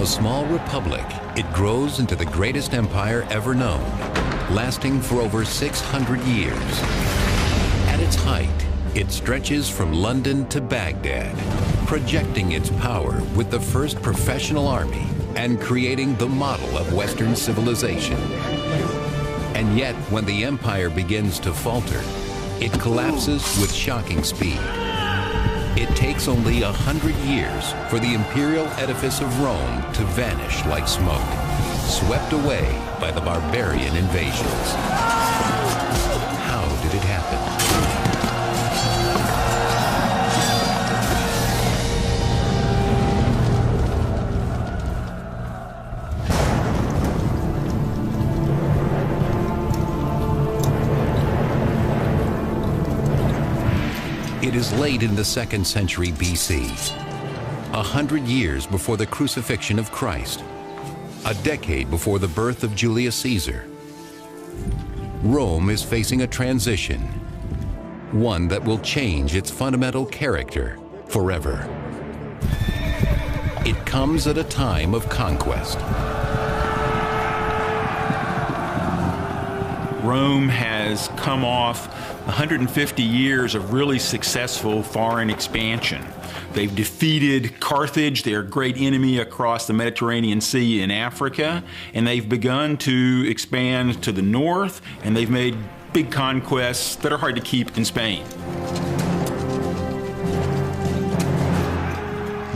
a small republic, it grows into the greatest empire ever known, lasting for over 600 years. At its height, it stretches from London to Baghdad, projecting its power with the first professional army and creating the model of Western civilization. And yet, when the empire begins to falter, it collapses with shocking speed. It takes only 100 years for the imperial edifice of Rome to vanish like smoke, swept away by the barbarian invasions. How did it happen? It is late in the 2nd century BC, 100 years before the crucifixion of Christ, a decade before the birth of Julius Caesar. Rome is facing a transition, one that will change its fundamental character forever. It comes at a time of conquest. Rome has come off 150 years of really successful foreign expansion. They've defeated Carthage, their great enemy across the Mediterranean Sea in Africa, and they've begun to expand to the north, and they've made big conquests that are hard to keep in Spain.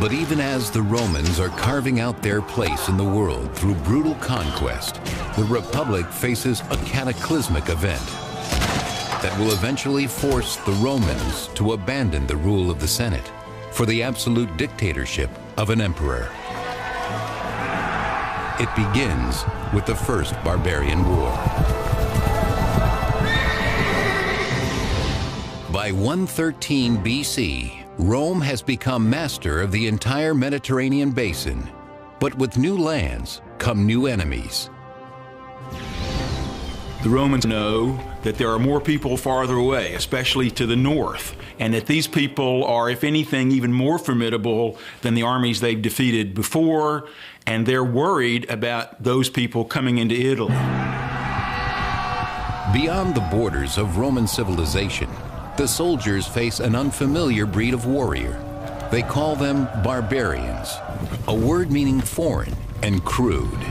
But even as the Romans are carving out their place in the world through brutal conquest, the Republic faces a cataclysmic event that will eventually force the Romans to abandon the rule of the Senate for the absolute dictatorship of an emperor. It begins with the First Barbarian War. By 113 BC, Rome has become master of the entire Mediterranean basin, but with new lands come new enemies. The Romans know that there are more people farther away, especially to the north, and that these people are, if anything, even more formidable than the armies they've defeated before, and they're worried about those people coming into Italy. Beyond the borders of Roman civilization, the soldiers face an unfamiliar breed of warrior. They call them barbarians, a word meaning foreign and crude.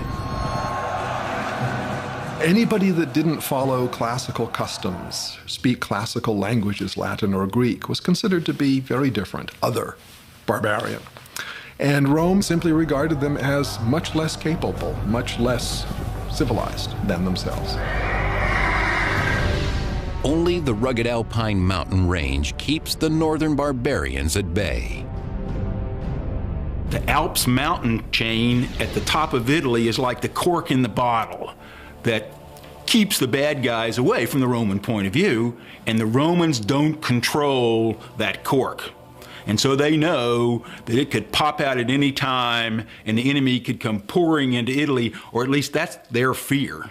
Anybody that didn't follow classical customs, speak classical languages, Latin or Greek, was considered to be very different, other, barbarian. And Rome simply regarded them as much less capable, much less civilized than themselves. Only the rugged alpine mountain range keeps the northern barbarians at bay. The Alps mountain chain at the top of Italy is like the cork in the bottle that keeps the bad guys away from the Roman point of view, and the Romans don't control that cork. And so they know that it could pop out at any time and the enemy could come pouring into Italy, or at least that's their fear.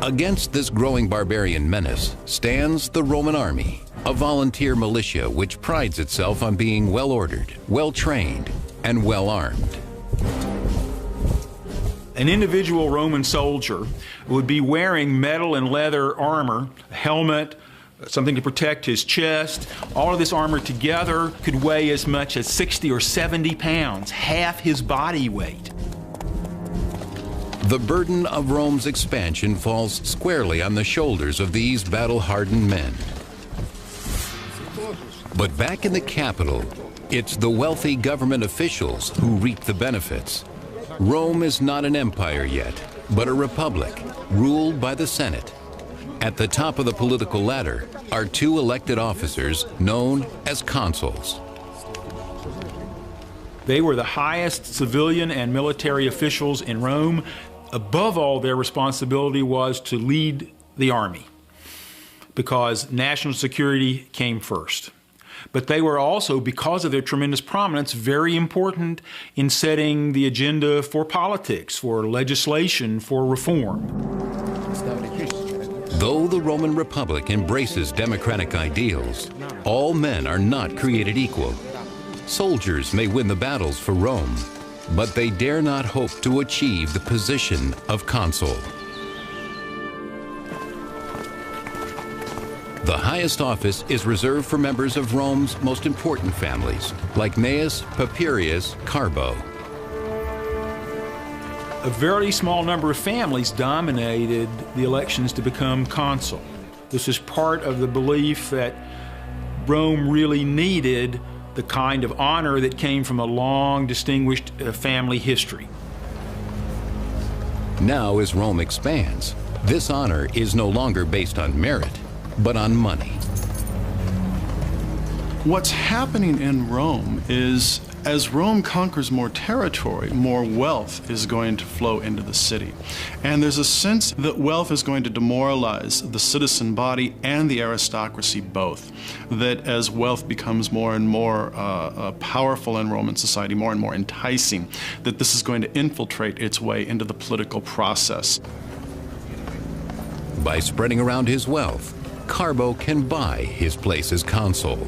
Against this growing barbarian menace stands the Roman army, a volunteer militia which prides itself on being well-ordered, well-trained, and well-armed. An individual Roman soldier would be wearing metal and leather armor, a helmet, something to protect his chest. All of this armor together could weigh as much as 60 or 70 pounds, half his body weight. The burden of Rome's expansion falls squarely on the shoulders of these battle-hardened men. But back in the capital, it's the wealthy government officials who reap the benefits. Rome is not an empire yet, but a republic ruled by the Senate. At the top of the political ladder are two elected officers known as consuls. They were the highest civilian and military officials in Rome. Above all, their responsibility was to lead the army, because national security came first. But they were also, because of their tremendous prominence, very important in setting the agenda for politics, for legislation, for reform. Though the Roman Republic embraces democratic ideals, all men are not created equal. Soldiers may win the battles for Rome, but they dare not hope to achieve the position of consul. The highest office is reserved for members of Rome's most important families, like Gnaeus, Papirius, Carbo. A very small number of families dominated the elections to become consul. This is part of the belief that Rome really needed the kind of honor that came from a long, distinguished family history. Now, as Rome expands, this honor is no longer based on merit, but on money. What's happening in Rome is, as Rome conquers more territory, more wealth is going to flow into the city. And there's a sense that wealth is going to demoralize the citizen body and the aristocracy both. That as wealth becomes more and more powerful in Roman society, more and more enticing, that this is going to infiltrate its way into the political process. By spreading around his wealth, Carbo can buy his place as consul.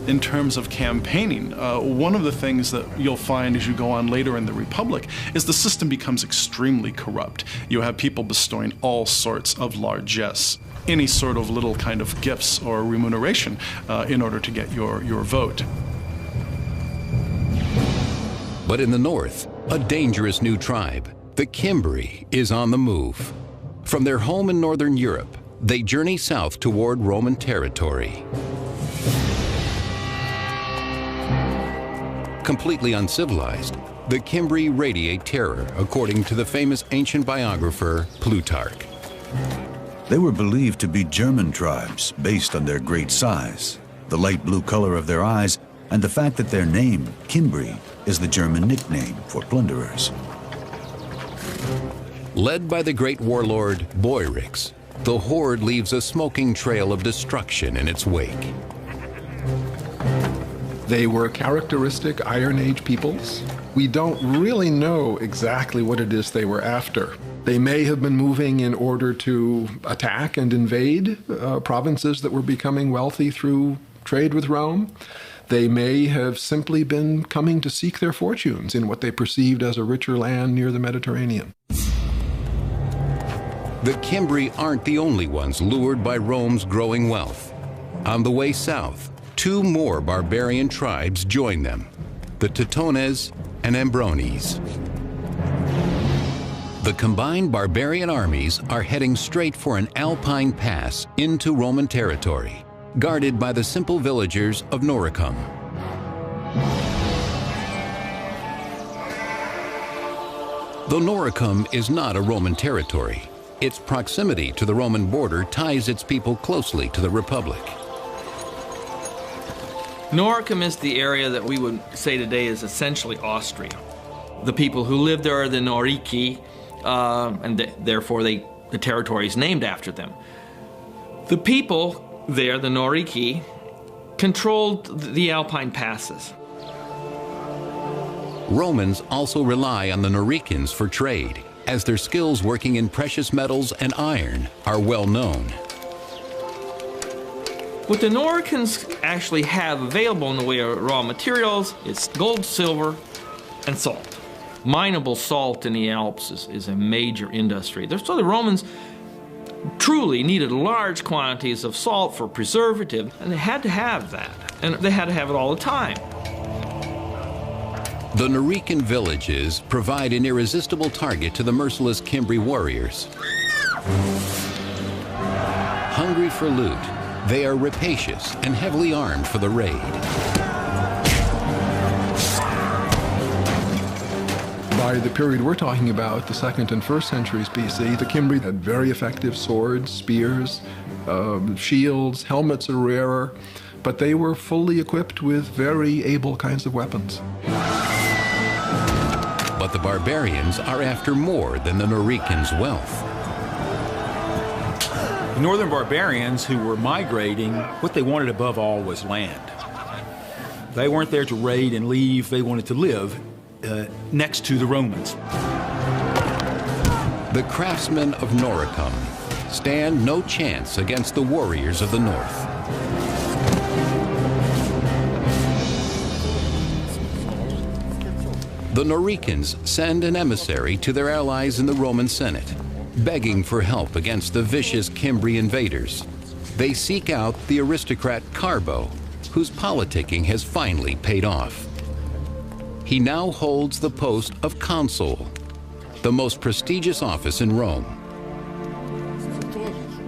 In terms of campaigning, one of the things that you'll find as you go on later in the Republic is the system becomes extremely corrupt. You have people bestowing all sorts of largesse, any sort of little kind of gifts or remuneration in order to get your vote. But in the north, a dangerous new tribe, the Cimbri, is on the move. From their home in northern Europe, they journey south toward Roman territory. Completely uncivilized, the Cimbri radiate terror, according to the famous ancient biographer Plutarch. They were believed to be German tribes based on their great size, the light blue color of their eyes, and the fact that their name, Cimbri, is the German nickname for plunderers. Led by the great warlord Boiryx, the horde leaves a smoking trail of destruction in its wake. They were characteristic Iron Age peoples. We don't really know exactly what it is they were after. They may have been moving in order to attack and invade provinces that were becoming wealthy through trade with Rome. They may have simply been coming to seek their fortunes in what they perceived as a richer land near the Mediterranean. The Cimbri aren't the only ones lured by Rome's growing wealth. On the way south, two more barbarian tribes join them, the Teutones and Ambrones. The combined barbarian armies are heading straight for an alpine pass into Roman territory, guarded by the simple villagers of Noricum. Though Noricum is not a Roman territory, its proximity to the Roman border ties its people closely to the Republic. Noricum is the area that we would say today is essentially Austria. The people who live there are the Norici, and therefore the territory is named after them. The people there, the Norici, controlled the Alpine passes. Romans also rely on the Noricans for trade, as their skills working in precious metals and iron are well known. What the Noricans actually have available in the way of raw materials is gold, silver, and salt. Mineable salt in the Alps is a major industry. So the Romans truly needed large quantities of salt for preservative, and they had to have that. And they had to have it all the time. The Norican villages provide an irresistible target to the merciless Cimbri warriors. Hungry for loot, they are rapacious and heavily armed for the raid. By the period we're talking about, the 2nd and 1st centuries BC, the Cimbri had very effective swords, spears, shields, helmets are rarer, but they were fully equipped with very able kinds of weapons. But the barbarians are after more than the Noricans' wealth. The northern barbarians who were migrating, what they wanted above all was land. They weren't there to raid and leave, they wanted to live next to the Romans. The craftsmen of Noricum stand no chance against the warriors of the north. The Noricans send an emissary to their allies in the Roman Senate, begging for help against the vicious Cimbri invaders. They seek out the aristocrat Carbo, whose politicking has finally paid off. He now holds the post of consul, the most prestigious office in Rome.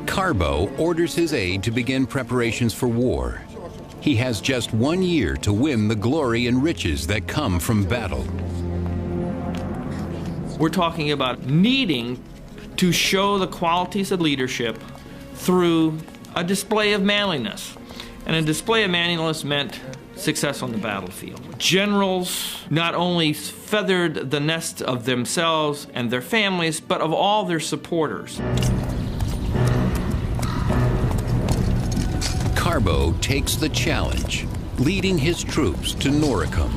Carbo orders his aide to begin preparations for war. He has just 1 year to win the glory and riches that come from battle. We're talking about needing to show the qualities of leadership through a display of manliness. And a display of manliness meant success on the battlefield. Generals not only feathered the nest of themselves and their families, but of all their supporters. Carbo takes the challenge, leading his troops to Noricum.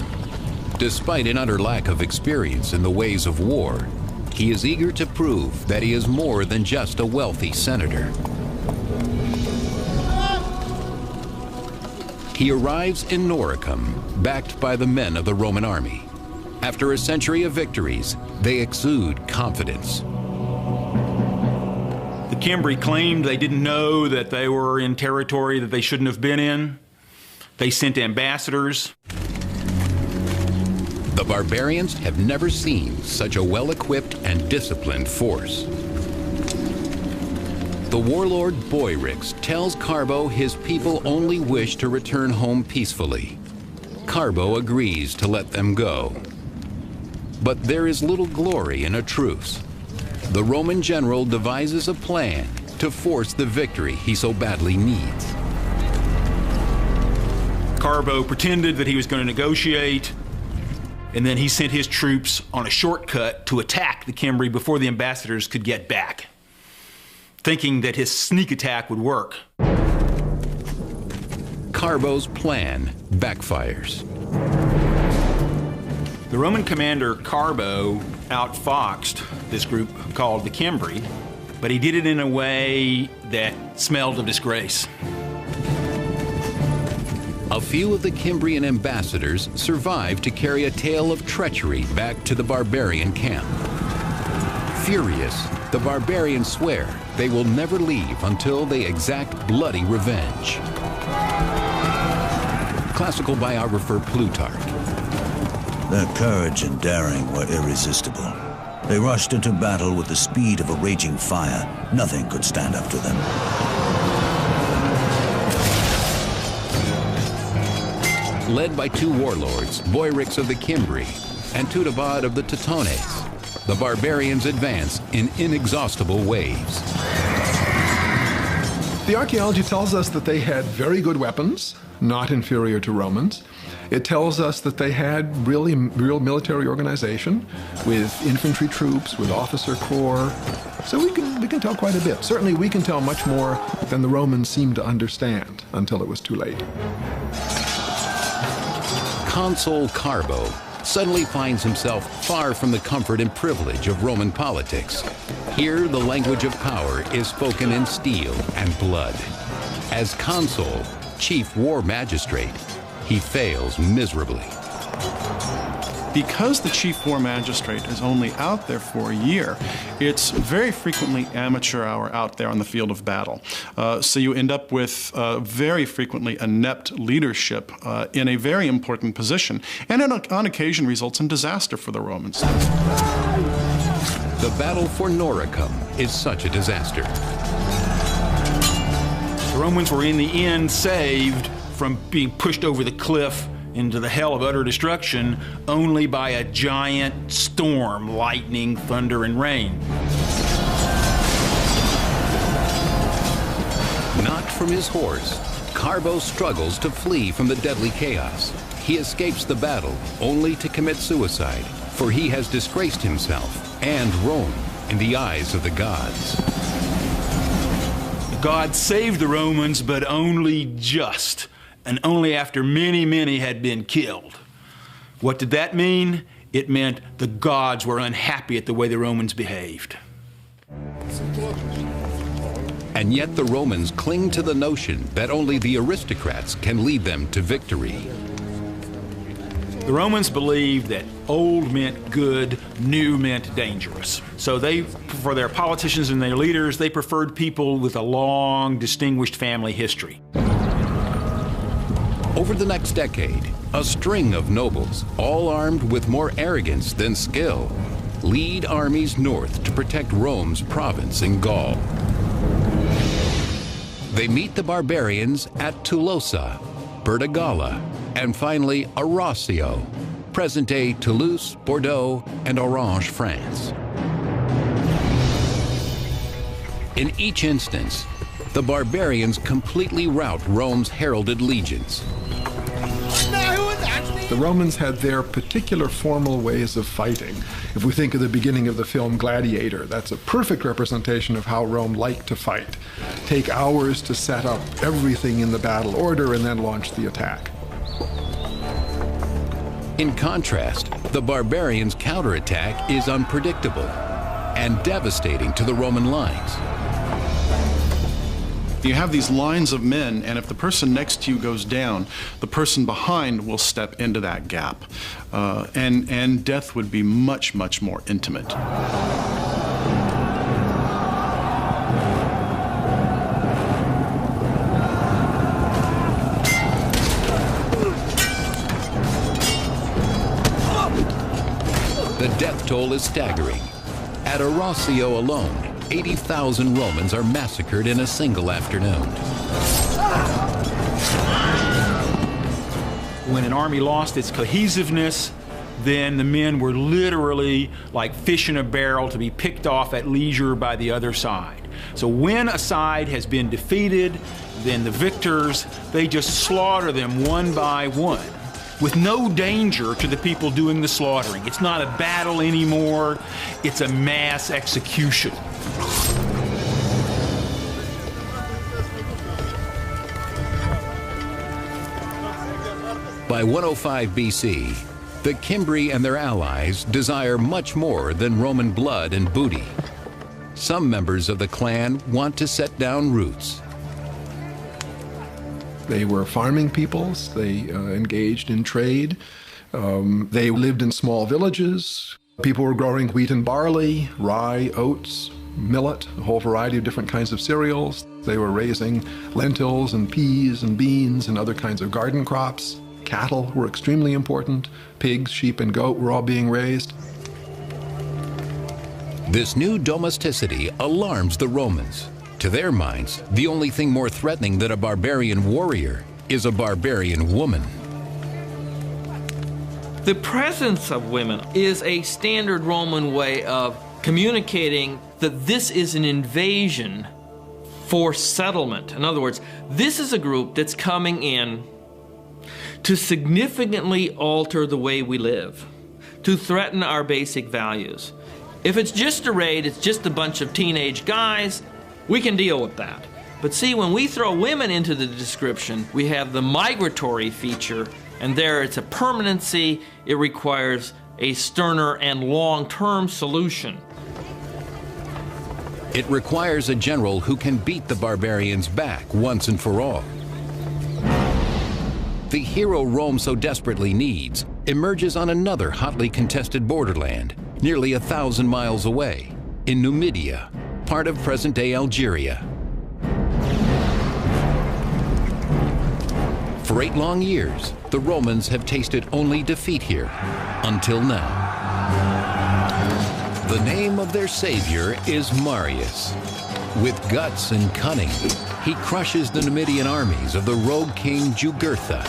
Despite an utter lack of experience in the ways of war, he is eager to prove that he is more than just a wealthy senator. He arrives in Noricum, backed by the men of the Roman army. After a century of victories, they exude confidence. The Cimbri claimed they didn't know that they were in territory that they shouldn't have been in. They sent ambassadors. The barbarians have never seen such a well-equipped and disciplined force. The warlord Boyrix tells Carbo his people only wish to return home peacefully. Carbo agrees to let them go. But there is little glory in a truce. The Roman general devises a plan to force the victory he so badly needs. Carbo pretended that he was going to negotiate, and then he sent his troops on a shortcut to attack the Cimbri before the ambassadors could get back, thinking that his sneak attack would work. Carbo's plan backfires. The Roman commander Carbo outfoxed this group called the Cimbri, but he did it in a way that smelled of disgrace. A few of the Cimbrian ambassadors survived to carry a tale of treachery back to the barbarian camp. Furious, the barbarians swear they will never leave until they exact bloody revenge. Classical biographer Plutarch. Their courage and daring were irresistible. They rushed into battle with the speed of a raging fire. Nothing could stand up to them. Led by two warlords, Boyrix of the Cimbri and Tudabad of the Teutones, the barbarians advance in inexhaustible waves. The archaeology tells us that they had very good weapons, not inferior to Romans. It tells us that they had real military organization with infantry troops, with officer corps. So we can tell quite a bit. Certainly we can tell much more than the Romans seemed to understand until it was too late. Consul Carbo suddenly finds himself far from the comfort and privilege of Roman politics. Here, the language of power is spoken in steel and blood. As consul, chief war magistrate, he fails miserably. Because the chief war magistrate is only out there for a year, it's very frequently amateur hour out there on the field of battle. So you end up with very frequently inept leadership in a very important position, and on occasion results in disaster for the Romans. The battle for Noricum is such a disaster. The Romans were in the end saved from being pushed over the cliff into the hell of utter destruction only by a giant storm, lightning, thunder, and rain. Knocked from his horse, Carbo struggles to flee from the deadly chaos. He escapes the battle only to commit suicide, for he has disgraced himself and Rome in the eyes of the gods. God saved the Romans, but only just, and only after many, many had been killed. What did that mean? It meant the gods were unhappy at the way the Romans behaved. And yet the Romans cling to the notion that only the aristocrats can lead them to victory. The Romans believed that old meant good, new meant dangerous. So they, for their politicians and their leaders, they preferred people with a long, distinguished family history. Over the next decade, a string of nobles, all armed with more arrogance than skill, lead armies north to protect Rome's province in Gaul. They meet the barbarians at Tolosa, Bertigala, and finally Arausio, present-day Toulouse, Bordeaux, and Orange, France. In each instance, the barbarians completely rout Rome's heralded legions. The Romans had their particular formal ways of fighting. If we think of the beginning of the film Gladiator, that's a perfect representation of how Rome liked to fight. Take hours to set up everything in the battle order and then launch the attack. In contrast, the barbarians' counterattack is unpredictable and devastating to the Roman lines. You have these lines of men, and if the person next to you goes down, the person behind will step into that gap. And death would be much, much more intimate. The death toll is staggering. At Arausio alone, 80,000 Romans are massacred in a single afternoon. When an army lost its cohesiveness, then the men were literally like fish in a barrel to be picked off at leisure by the other side. So when a side has been defeated, then the victors, they just slaughter them one by one, with no danger to the people doing the slaughtering. It's not a battle anymore, it's a mass execution. By 105 BC, the Cimbri and their allies desire much more than Roman blood and booty. Some members of the clan want to set down roots. They were farming peoples, they engaged in trade, they lived in small villages. People were growing wheat and barley, rye, oats, millet, a whole variety of different kinds of cereals. They were raising lentils and peas and beans and other kinds of garden crops. Cattle were extremely important. Pigs, sheep, and goat were all being raised. This new domesticity alarms the Romans. To their minds, the only thing more threatening than a barbarian warrior is a barbarian woman. The presence of women is a standard Roman way of communicating that this is an invasion for settlement. In other words, this is a group that's coming in to significantly alter the way we live, to threaten our basic values. If it's just a raid, it's just a bunch of teenage guys, we can deal with that. But see, when we throw women into the description, we have the migratory feature, and there it's a permanency. It requires a sterner and long-term solution. It requires a general who can beat the barbarians back once and for all. The hero Rome so desperately needs emerges on another hotly contested borderland, nearly 1,000 miles away, in Numidia, part of present-day Algeria. For 8 long years, the Romans have tasted only defeat here, until now. The name of their savior is Marius. With guts and cunning, he crushes the Numidian armies of the rogue king Jugurtha.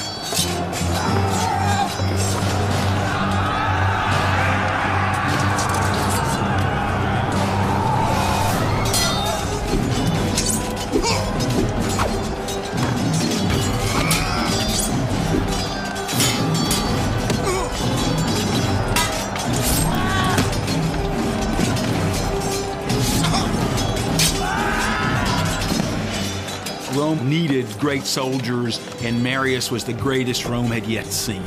Rome needed great soldiers, and Marius was the greatest Rome had yet seen.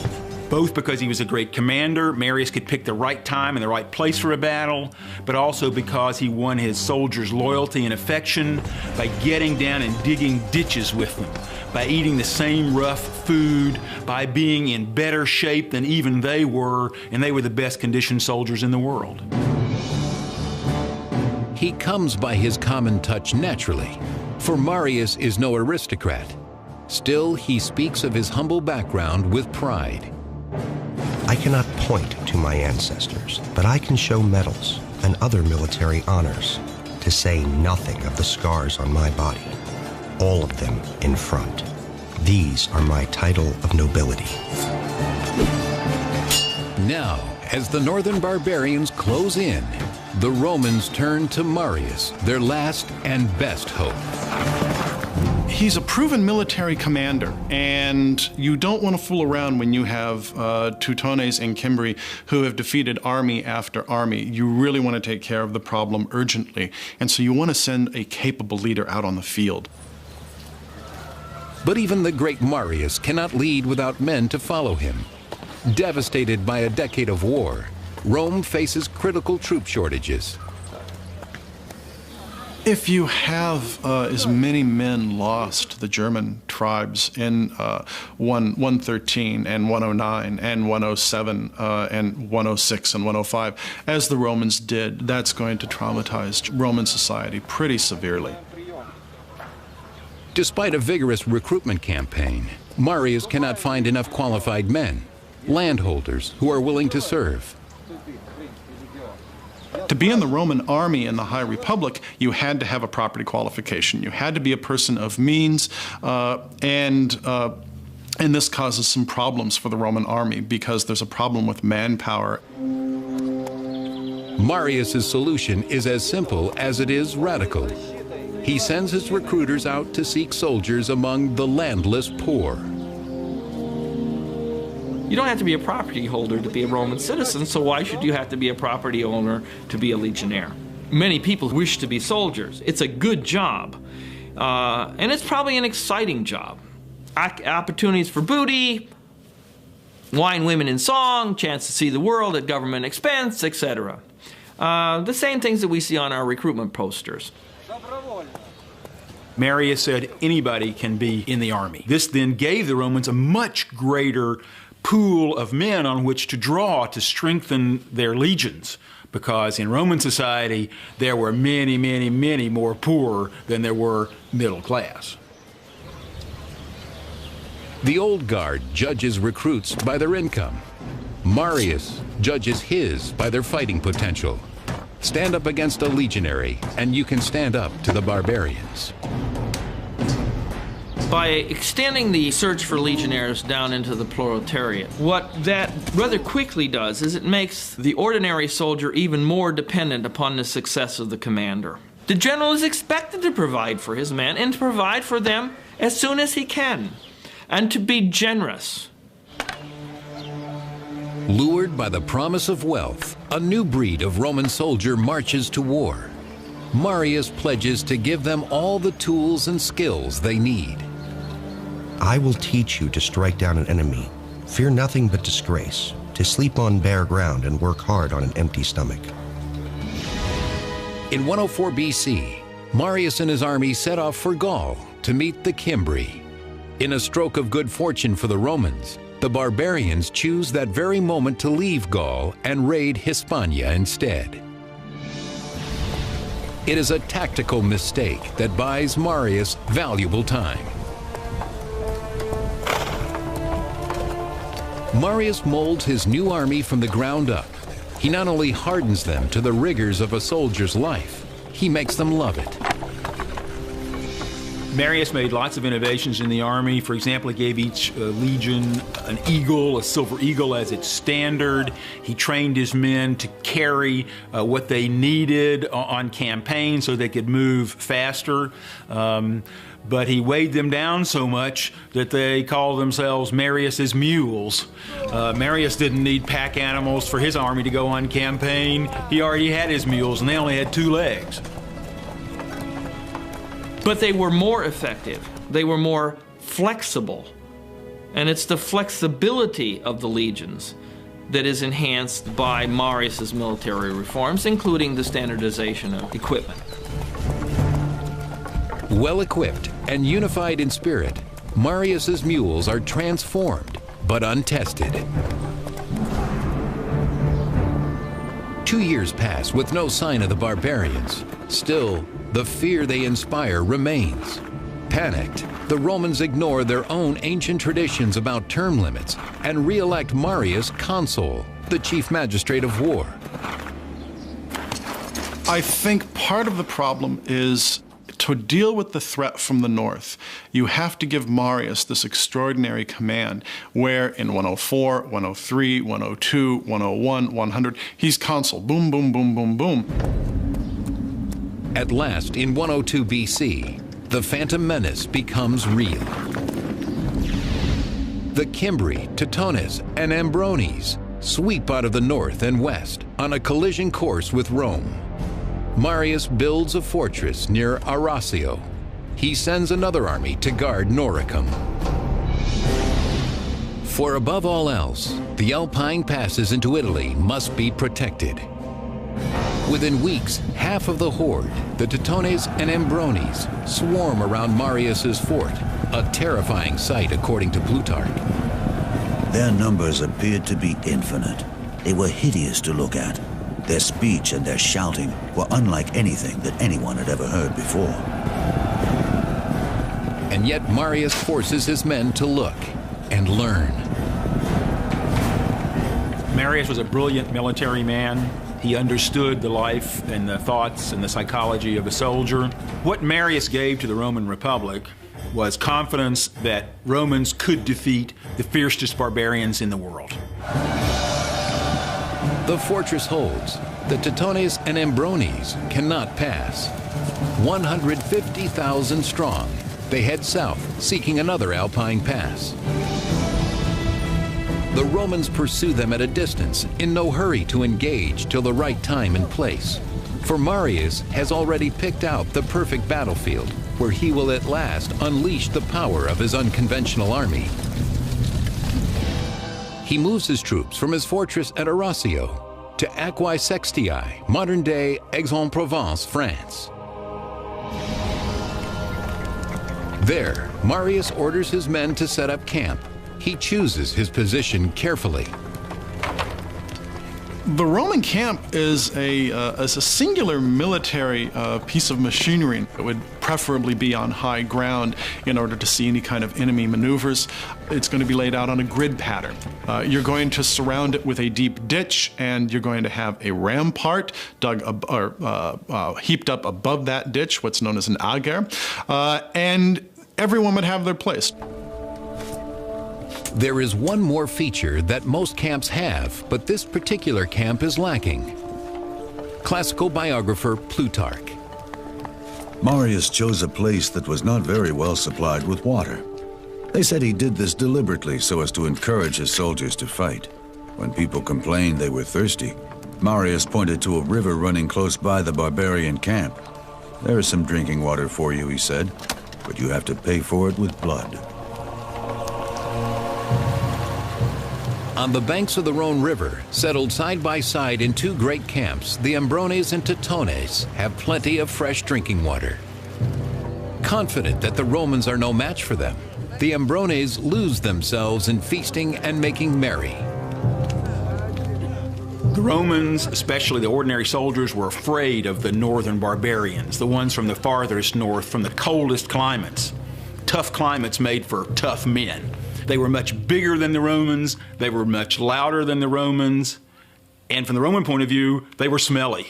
both because he was a great commander. Marius could pick the right time and the right place for a battle, but also because he won his soldiers' loyalty and affection by getting down and digging ditches with them, by eating the same rough food, by being in better shape than even they were, and they were the best conditioned soldiers in the world. He comes by his common touch naturally, for Marius is no aristocrat. Still, he speaks of his humble background with pride. I cannot point to my ancestors, but I can show medals and other military honors, to say nothing of the scars on my body, all of them in front. These are my title of nobility. Now, as the northern barbarians close in, the Romans turn to Marius, their last and best hope. He's a proven military commander, and you don't want to fool around when you have Teutones and Cimbri who have defeated army after army. You really want to take care of the problem urgently, and so you want to send a capable leader out on the field. But even the great Marius cannot lead without men to follow him. Devastated by a decade of war, Rome faces critical troop shortages. If you have as many men lost to the German tribes in 113 and 109 and 107 and 106 and 105 as the Romans did, that's going to traumatize Roman society pretty severely. Despite a vigorous recruitment campaign, Marius cannot find enough qualified men, landholders who are willing to serve. To be in the Roman army in the High Republic, you had to have a property qualification. You had to be a person of means, and this causes some problems for the Roman army because there's a problem with manpower. Marius's solution is as simple as it is radical. He sends his recruiters out to seek soldiers among the landless poor. You don't have to be a property holder to be a Roman citizen, so why should you have to be a property owner to be a legionnaire? Many people wish to be soldiers. It's a good job, and it's probably an exciting job. Opportunities for booty, wine, women, and song, chance to see the world at government expense, etc. The same things that we see on our recruitment posters. Marius said anybody can be in the army. This then gave the Romans a much greater pool of men on which to draw to strengthen their legions, because in Roman society there were many, many, many more poor than there were middle class. The old guard judges recruits by their income. Marius judges his by their fighting potential. Stand up against a legionary, and you can stand up to the barbarians. By extending the search for legionnaires down into the proletariat, what that rather quickly does is it makes the ordinary soldier even more dependent upon the success of the commander. The general is expected to provide for his men and to provide for them as soon as he can, and to be generous. Lured by the promise of wealth, a new breed of Roman soldier marches to war. Marius pledges to give them all the tools and skills they need. I will teach you to strike down an enemy. Fear nothing but disgrace, to sleep on bare ground and work hard on an empty stomach. In 104 BC, Marius and his army set off for Gaul to meet the Cimbri. In a stroke of good fortune for the Romans, the barbarians choose that very moment to leave Gaul and raid Hispania instead. It is a tactical mistake that buys Marius valuable time. Marius molds his new army from the ground up. He not only hardens them to the rigors of a soldier's life, he makes them love it. Marius made lots of innovations in the army. For example, he gave each legion an eagle, a silver eagle as its standard. He trained his men to carry what they needed on campaign so they could move faster. But he weighed them down so much that they called themselves Marius's mules. Marius didn't need pack animals for his army to go on campaign. He already had his mules, and they only had 2 legs. But they were more effective. They were more flexible. And it's the flexibility of the legions that is enhanced by Marius's military reforms, including the standardization of equipment. Well-equipped and unified in spirit, Marius's mules are transformed but untested. 2 years pass with no sign of the barbarians. Still, the fear they inspire remains. Panicked, the Romans ignore their own ancient traditions about term limits and re-elect Marius consul, the chief magistrate of war. I think part of the problem is to deal with the threat from the north, you have to give Marius this extraordinary command where in 104, 103, 102, 101, 100, he's consul. Boom, boom, boom, boom, boom. At last, in 102 BC, the Phantom Menace becomes real. The Cimbri, Teutones, and Ambrones sweep out of the north and west on a collision course with Rome. Marius builds a fortress near Arausio. He sends another army to guard Noricum. For above all else, the Alpine passes into Italy must be protected. Within weeks, half of the horde, the Teutones and Ambrones, swarm around Marius's fort, a terrifying sight according to Plutarch. Their numbers appeared to be infinite. They were hideous to look at. Their speech and their shouting were unlike anything that anyone had ever heard before. And yet Marius forces his men to look and learn. Marius was a brilliant military man. He understood the life and the thoughts and the psychology of a soldier. What Marius gave to the Roman Republic was confidence that Romans could defeat the fiercest barbarians in the world. The fortress holds. The Teutones and Ambrones cannot pass. 150,000 strong, they head south, seeking another Alpine pass. The Romans pursue them at a distance, in no hurry to engage till the right time and place. For Marius has already picked out the perfect battlefield, where he will at last unleash the power of his unconventional army. He moves his troops from his fortress at Arausio to Aquae Sextiae, modern-day Aix-en-Provence, France. There, Marius orders his men to set up camp. He chooses his position carefully. The Roman camp is a singular military piece of machinery. It would preferably be on high ground in order to see any kind of enemy maneuvers. It's going to be laid out on a grid pattern. You're going to surround it with a deep ditch, and you're going to have a rampart dug heaped up above that ditch, what's known as an ager, and everyone would have their place. There is one more feature that most camps have, but this particular camp is lacking. Classical biographer Plutarch. Marius chose a place that was not very well supplied with water. They said he did this deliberately so as to encourage his soldiers to fight. When people complained they were thirsty, Marius pointed to a river running close by the barbarian camp. "There is some drinking water for you," he said, "but you have to pay for it with blood." On the banks of the Rhone River, settled side by side in two great camps, the Ambrones and Teutones have plenty of fresh drinking water. Confident that the Romans are no match for them, the Ambrones lose themselves in feasting and making merry. The Romans, especially the ordinary soldiers, were afraid of the northern barbarians, the ones from the farthest north, from the coldest climates. Tough climates made for tough men. They were much bigger than the Romans, they were much louder than the Romans, and from the Roman point of view, they were smelly.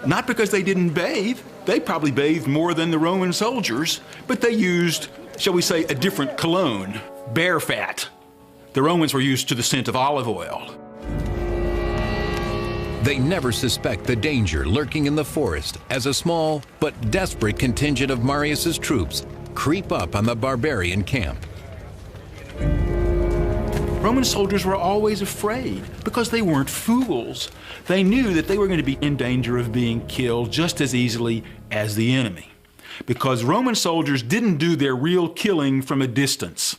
Not because they didn't bathe, they probably bathed more than the Roman soldiers, but they used, shall we say, a different cologne, bear fat. The Romans were used to the scent of olive oil. They never suspect the danger lurking in the forest as a small but desperate contingent of Marius's troops creep up on the barbarian camp. Roman soldiers were always afraid because they weren't fools. They knew that they were going to be in danger of being killed just as easily as the enemy, because Roman soldiers didn't do their real killing from a distance.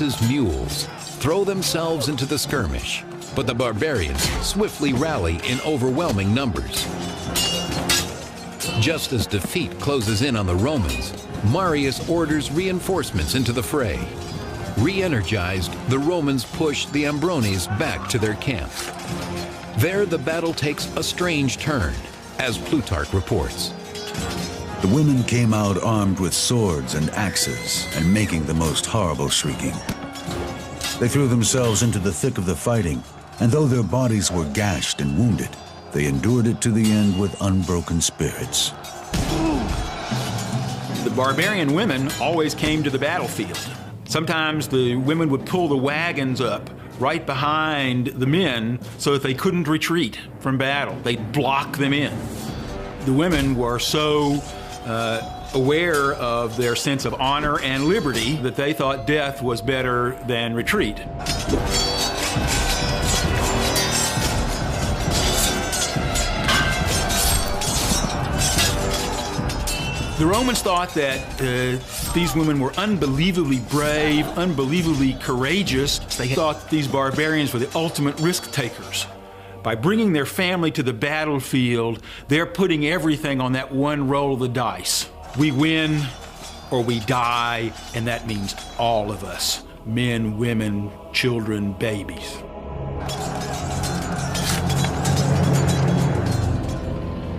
Marius's mules throw themselves into the skirmish, but the barbarians swiftly rally in overwhelming numbers. Just as defeat closes in on the Romans, Marius orders reinforcements into the fray. Re-energized, the Romans push the Ambrones back to their camp. There, the battle takes a strange turn, as Plutarch reports. The women came out armed with swords and axes and making the most horrible shrieking. They threw themselves into the thick of the fighting, and though their bodies were gashed and wounded, they endured it to the end with unbroken spirits. The barbarian women always came to the battlefield. Sometimes the women would pull the wagons up right behind the men so that they couldn't retreat from battle. They'd block them in. The women were so aware of their sense of honor and liberty that they thought death was better than retreat. The Romans thought that these women were unbelievably brave, unbelievably courageous. They thought these barbarians were the ultimate risk takers. By bringing their family to the battlefield, they're putting everything on that one roll of the dice. We win or we die, and that means all of us, men, women, children, babies.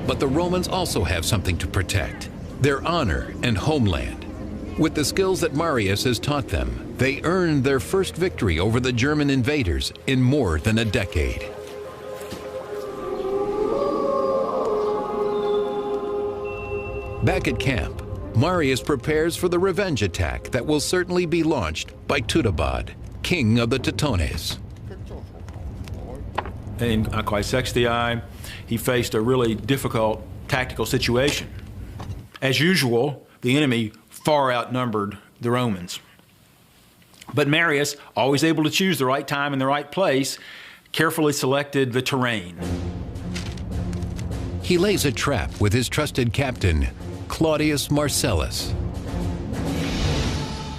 But the Romans also have something to protect: their honor and homeland. With the skills that Marius has taught them, they earned their first victory over the German invaders in more than a decade. Back at camp, Marius prepares for the revenge attack that will certainly be launched by Teutobod, king of the Teutones. In Aquae Sextii, he faced a really difficult tactical situation. As usual, the enemy far outnumbered the Romans. But Marius, always able to choose the right time and the right place, carefully selected the terrain. He lays a trap with his trusted captain, Claudius Marcellus.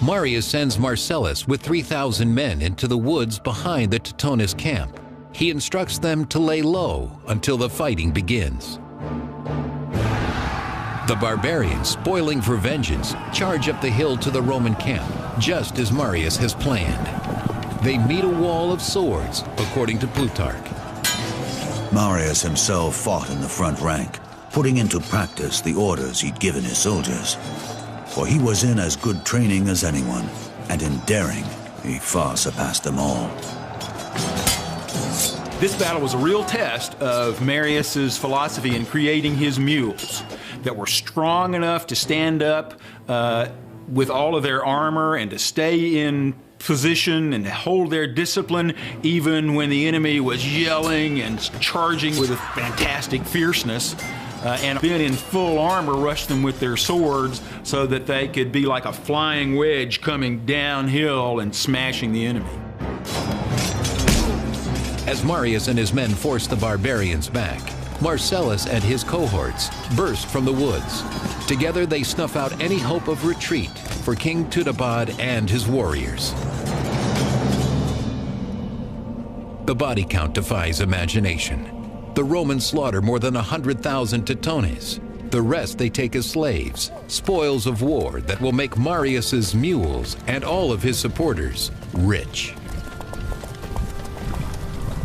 Marius sends Marcellus with 3,000 men into the woods behind the Teutonus camp. He instructs them to lay low until the fighting begins. The barbarians, spoiling for vengeance, charge up the hill to the Roman camp, just as Marius has planned. They meet a wall of swords, according to Plutarch. Marius himself fought in the front rank, putting into practice the orders he'd given his soldiers. For he was in as good training as anyone, and in daring, he far surpassed them all. This battle was a real test of Marius's philosophy in creating his mules that were strong enough to stand up with all of their armor and to stay in position and to hold their discipline even when the enemy was yelling and charging with a fantastic fierceness. And then in full armor rush them with their swords so that they could be like a flying wedge coming downhill and smashing the enemy. As Marius and his men force the barbarians back, Marcellus and his cohorts burst from the woods. Together they snuff out any hope of retreat for King Teutobod and his warriors. The body count defies imagination. The Romans slaughter more than 100,000 Teutones. The rest they take as slaves, spoils of war that will make Marius's mules and all of his supporters rich.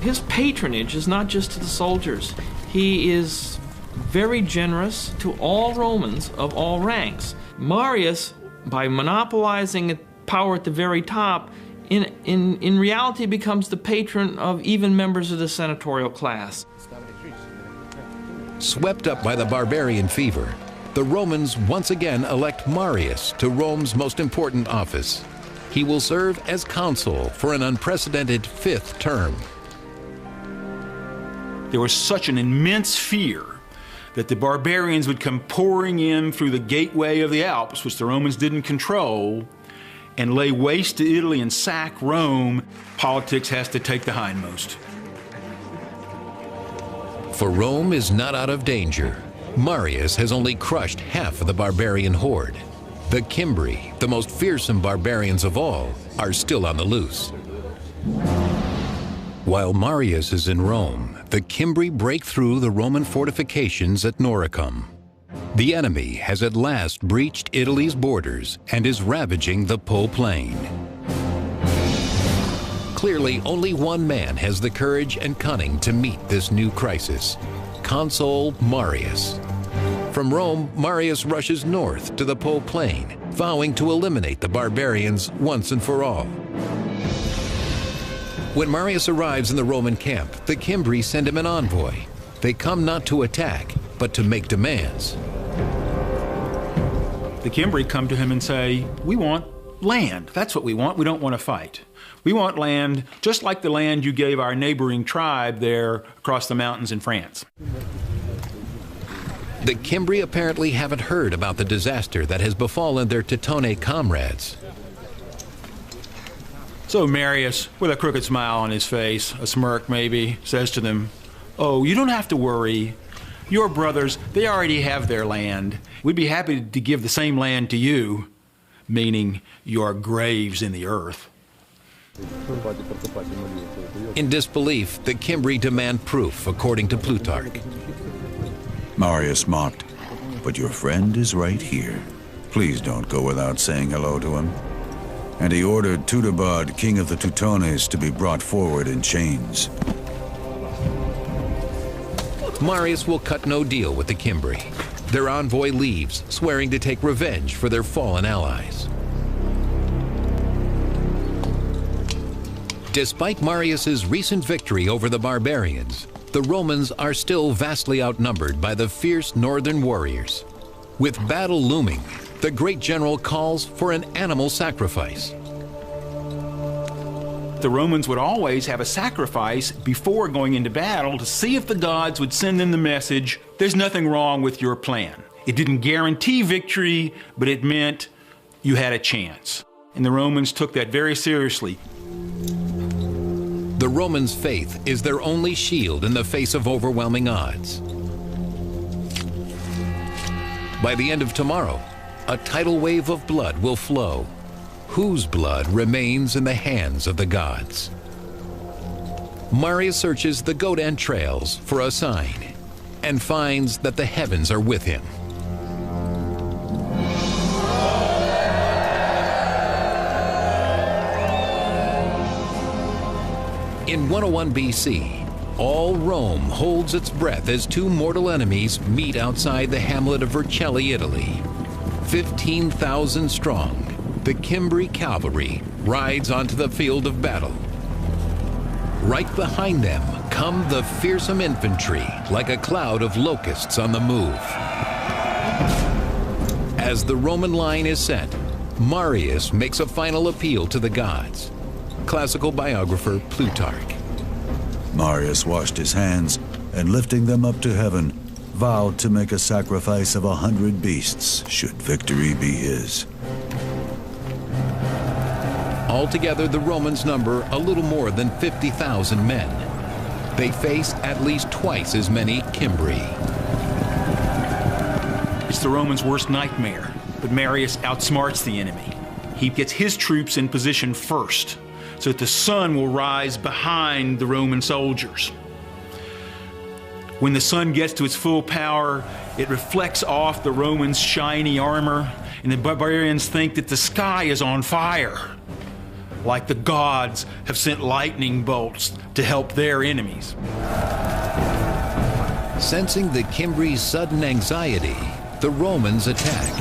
His patronage is not just to the soldiers. He is very generous to all Romans of all ranks. Marius, by monopolizing power at the very top, in reality becomes the patron of even members of the senatorial class. Swept up by the barbarian fever, the Romans once again elect Marius to Rome's most important office. He will serve as consul for an unprecedented 5th term. There was such an immense fear that the barbarians would come pouring in through the gateway of the Alps, which the Romans didn't control, and lay waste to Italy and sack Rome. Politics has to take the hindmost. For Rome is not out of danger. Marius has only crushed half of the barbarian horde. The Cimbri, the most fearsome barbarians of all, are still on the loose. While Marius is in Rome, the Cimbri break through the Roman fortifications at Noricum. The enemy has at last breached Italy's borders and is ravaging the Po Plain. Clearly, only one man has the courage and cunning to meet this new crisis: Consul Marius. From Rome, Marius rushes north to the Po Plain, vowing to eliminate the barbarians once and for all. When Marius arrives in the Roman camp, the Cimbri send him an envoy. They come not to attack, but to make demands. The Cimbri come to him and say, "We want land. That's what we want. We don't want to fight. We want land just like the land you gave our neighboring tribe there across the mountains in France." The Cimbri apparently haven't heard about the disaster that has befallen their Teutonic comrades. So Marius, with a crooked smile on his face, a smirk maybe, says to them, "Oh, you don't have to worry. Your brothers, they already have their land. We'd be happy to give the same land to you," meaning your graves in the earth. In disbelief, the Cimbri demand proof, according to Plutarch. Marius mocked, "But your friend is right here. Please don't go without saying hello to him." And he ordered Tudobad, king of the Teutones, to be brought forward in chains. Marius will cut no deal with the Cimbri. Their envoy leaves, swearing to take revenge for their fallen allies. Despite Marius's recent victory over the barbarians, the Romans are still vastly outnumbered by the fierce northern warriors. With battle looming, the great general calls for an animal sacrifice. The Romans would always have a sacrifice before going into battle to see if the gods would send them the message, "There's nothing wrong with your plan." It didn't guarantee victory, but it meant you had a chance. And the Romans took that very seriously. The Romans' faith is their only shield in the face of overwhelming odds. By the end of tomorrow, a tidal wave of blood will flow. Whose blood remains in the hands of the gods? Marius searches the goat entrails for a sign and finds that the heavens are with him. In 101 BC, all Rome holds its breath as two mortal enemies meet outside the hamlet of Vercelli, Italy. 15,000 strong, the Cimbri cavalry rides onto the field of battle. Right behind them come the fearsome infantry, like a cloud of locusts on the move. As the Roman line is set, Marius makes a final appeal to the gods. Classical biographer Plutarch. Marius washed his hands and, lifting them up to heaven, vowed to make a sacrifice of 100 beasts should victory be his. Altogether, the Romans number a little more than 50,000 men. They face at least twice as many Cimbri. It's the Romans' worst nightmare, but Marius outsmarts the enemy. He gets his troops in position first, so that the sun will rise behind the Roman soldiers. When the sun gets to its full power, it reflects off the Romans' shiny armor, and the barbarians think that the sky is on fire, like the gods have sent lightning bolts to help their enemies. Sensing the Cimbri's sudden anxiety, the Romans attack.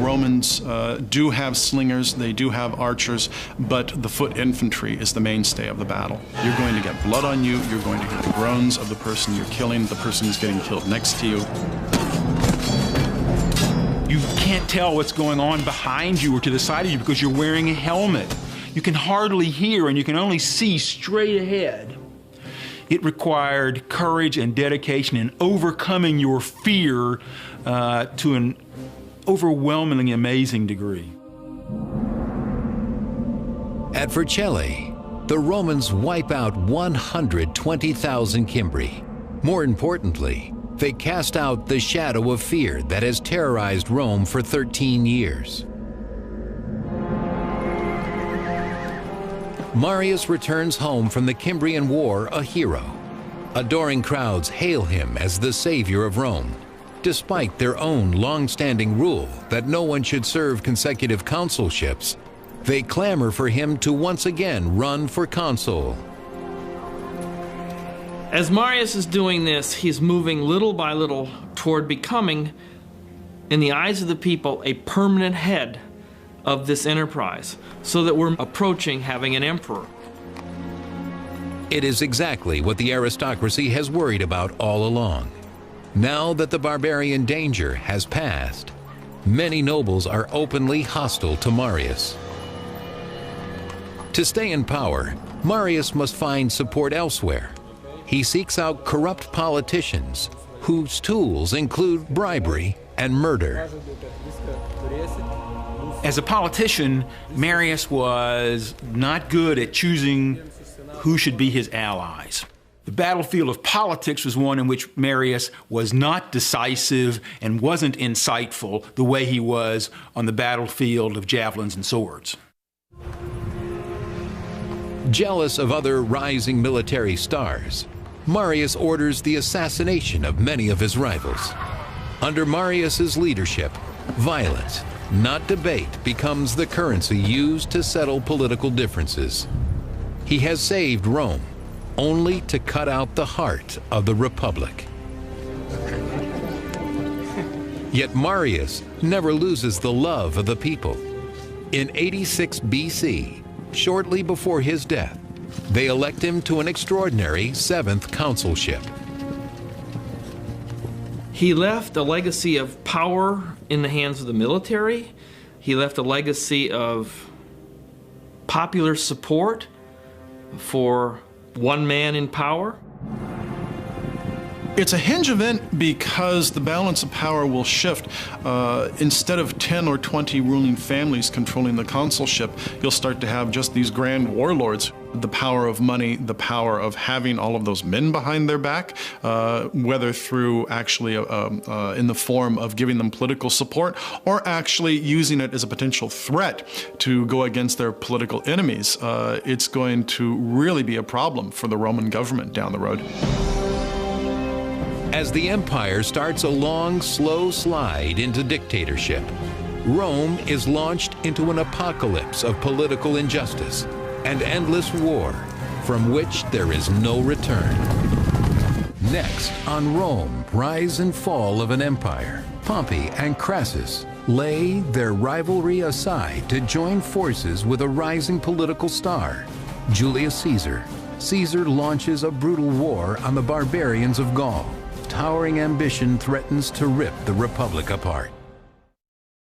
Romans do have slingers, they do have archers, but the foot infantry is the mainstay of the battle. You're going to get blood on you, you're going to hear the groans of the person you're killing, the person who's getting killed next to you. You can't tell what's going on behind you or to the side of you because you're wearing a helmet. You can hardly hear and you can only see straight ahead. It required courage and dedication and overcoming your fear to an overwhelmingly amazing degree. At Vercelli, the Romans wipe out 120,000 Cimbri. More importantly, they cast out the shadow of fear that has terrorized Rome for 13 years. Marius returns home from the Cimbrian War a hero. Adoring crowds hail him as the savior of Rome, despite their own long-standing rule that no one should serve consecutive consulships. They clamor for him to once again run for consul. As Marius is doing this, he's moving little by little toward becoming, in the eyes of the people, a permanent head of this enterprise, so that we're approaching having an emperor. It is exactly what the aristocracy has worried about all along. Now that the barbarian danger has passed, many nobles are openly hostile to Marius. To stay in power, Marius must find support elsewhere. He seeks out corrupt politicians whose tools include bribery and murder. As a politician, Marius was not good at choosing who should be his allies. The battlefield of politics was one in which Marius was not decisive and wasn't insightful the way he was on the battlefield of javelins and swords. Jealous of other rising military stars, Marius orders the assassination of many of his rivals. Under Marius's leadership, violence, not debate, becomes the currency used to settle political differences. He has saved Rome, only to cut out the heart of the Republic. Yet Marius never loses the love of the people. In 86 BC, shortly before his death, they elect him to an extraordinary 7th consulship. He left a legacy of power in the hands of the military. He left a legacy of popular support for one man in power. It's a hinge event because the balance of power will shift. Instead of 10 or 20 ruling families controlling the consulship, you'll start to have just these grand warlords. The power of money, the power of having all of those men behind their back, whether through actually in the form of giving them political support or actually using it as a potential threat to go against their political enemies. It's going to really be a problem for the Roman government down the road. As the empire starts a long, slow slide into dictatorship, Rome is launched into an apocalypse of political injustice and endless war from which there is no return. Next, on Rome, rise and fall of an empire, Pompey and Crassus lay their rivalry aside to join forces with a rising political star, Julius Caesar. Caesar launches a brutal war on the barbarians of Gaul. Towering ambition threatens to rip the Republic apart.